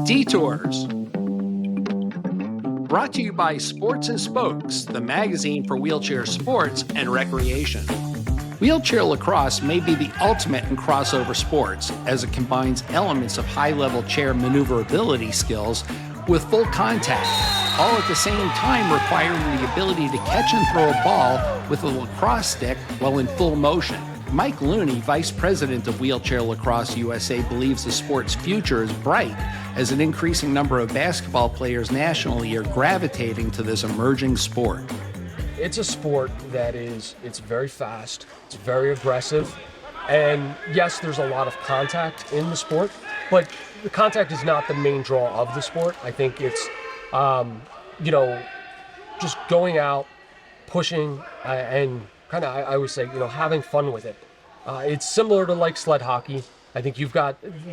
Detours. Brought to you by Sports and Spokes, the magazine for wheelchair sports and recreation. Wheelchair lacrosse may be the ultimate in crossover sports, as it combines elements of high-level chair maneuverability skills with full contact, all at the same time requiring the ability to catch and throw a ball with a lacrosse stick while in full motion. Mike Looney, Vice President of Wheelchair Lacrosse USA, believes the sport's future is bright as an increasing number of basketball players nationally are gravitating to this emerging sport. It's a sport that it's very fast, it's very aggressive, and yes, there's a lot of contact in the sport, but the contact is not the main draw of the sport. I think it's, just going out, pushing, and kind of, I always say, having fun with it. It's similar to like sled hockey. I think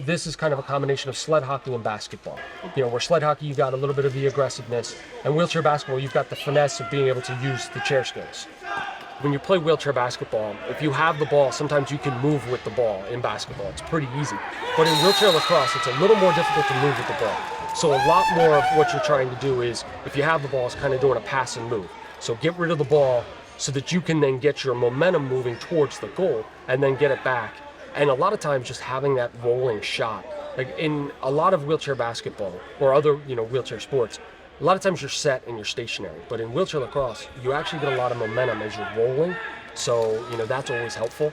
this is kind of a combination of sled hockey and basketball. Where sled hockey, you've got a little bit of the aggressiveness, and wheelchair basketball, you've got the finesse of being able to use the chair skills. When you play wheelchair basketball, if you have the ball, sometimes you can move with the ball in basketball. It's pretty easy. But in wheelchair lacrosse, it's a little more difficult to move with the ball. So a lot more of what you're trying to do is, if you have the ball, is kind of doing a pass and move. So get rid of the ball so that you can then get your momentum moving towards the goal and then get it back. And a lot of times just having that rolling shot, like in a lot of wheelchair basketball or other, wheelchair sports, a lot of times you're set and you're stationary. But in wheelchair lacrosse, you actually get a lot of momentum as you're rolling. So, that's always helpful.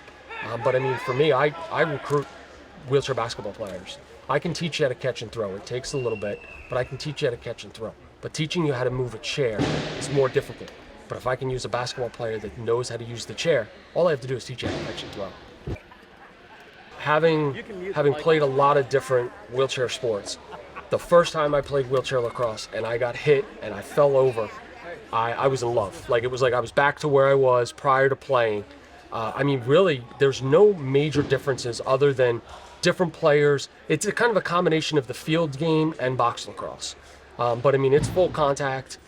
But I mean, for me, I recruit wheelchair basketball players. I can teach you how to catch and throw. It takes a little bit, but I can teach you how to catch and throw. But teaching you how to move a chair is more difficult. But if I can use a basketball player that knows how to use the chair, all I have to do is teach you how to catch and throw. Having played a lot of different wheelchair sports, the first time I played wheelchair lacrosse and I got hit and I fell over, I was in love. It was like I was back to where I was prior to playing. Really, there's no major differences other than different players. It's a kind of a combination of the field game and box lacrosse. But it's full contact.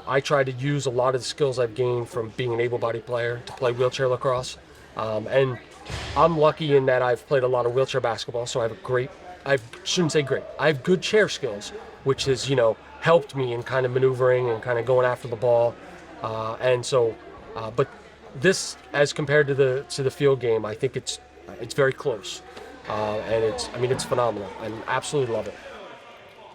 I try to use a lot of the skills I've gained from being an able-bodied player to play wheelchair lacrosse. And I'm lucky in that I've played a lot of wheelchair basketball, so I have good chair skills, which has, helped me in kind of maneuvering and kind of going after the ball. But this, as compared to the field game, I think it's very close. And it's phenomenal. I absolutely love it.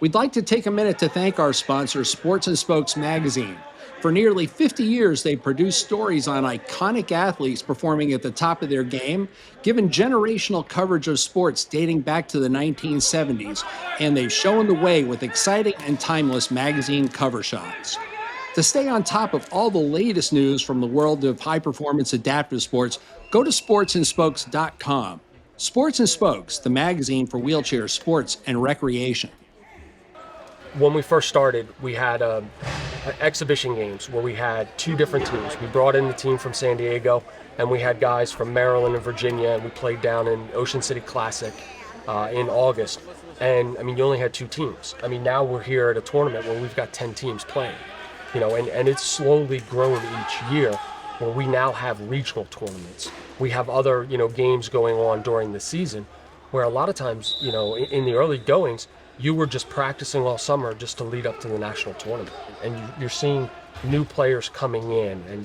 We'd like to take a minute to thank our sponsor, Sports and Spokes magazine. For nearly 50 years, they've produced stories on iconic athletes performing at the top of their game, given generational coverage of sports dating back to the 1970s, and they've shown the way with exciting and timeless magazine cover shots. To stay on top of all the latest news from the world of high-performance adaptive sports, go to sportsandspokes.com. Sports and Spokes, the magazine for wheelchair sports and recreation. When we first started, we had exhibition games where we had two different teams. We brought in the team from San Diego, and we had guys from Maryland and Virginia, and we played down in Ocean City Classic in August. And you only had two teams. Now we're here at a tournament where we've got 10 teams playing, and it's slowly grown each year where we now have regional tournaments. We have other, games going on during the season where a lot of times, in the early goings, you were just practicing all summer just to lead up to the national tournament. And you're seeing new players coming in and,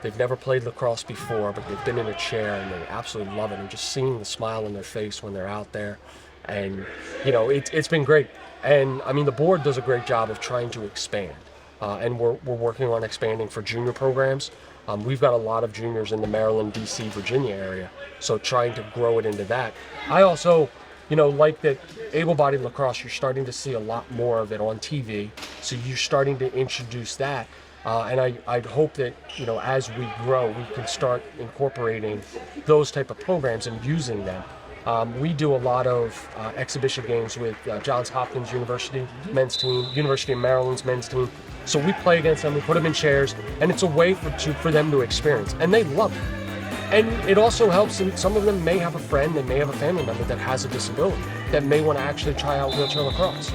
they've never played lacrosse before, but they've been in a chair and they absolutely love it. And just seeing the smile on their face when they're out there. And, it's been great. And the board does a great job of trying to expand. And we're working on expanding for junior programs. We've got a lot of juniors in the Maryland, DC, Virginia area. So trying to grow it into that. I also, like that able-bodied lacrosse, you're starting to see a lot more of it on TV. So you're starting to introduce that. And I'd hope that, as we grow, we can start incorporating those type of programs and using them. We do a lot of exhibition games with Johns Hopkins University men's team, University of Maryland's men's team. So we play against them, we put them in chairs, and it's a way for them to experience. And they love it. And it also helps them. Some of them may have a friend, they may have a family member that has a disability that may want to actually try out wheelchair lacrosse.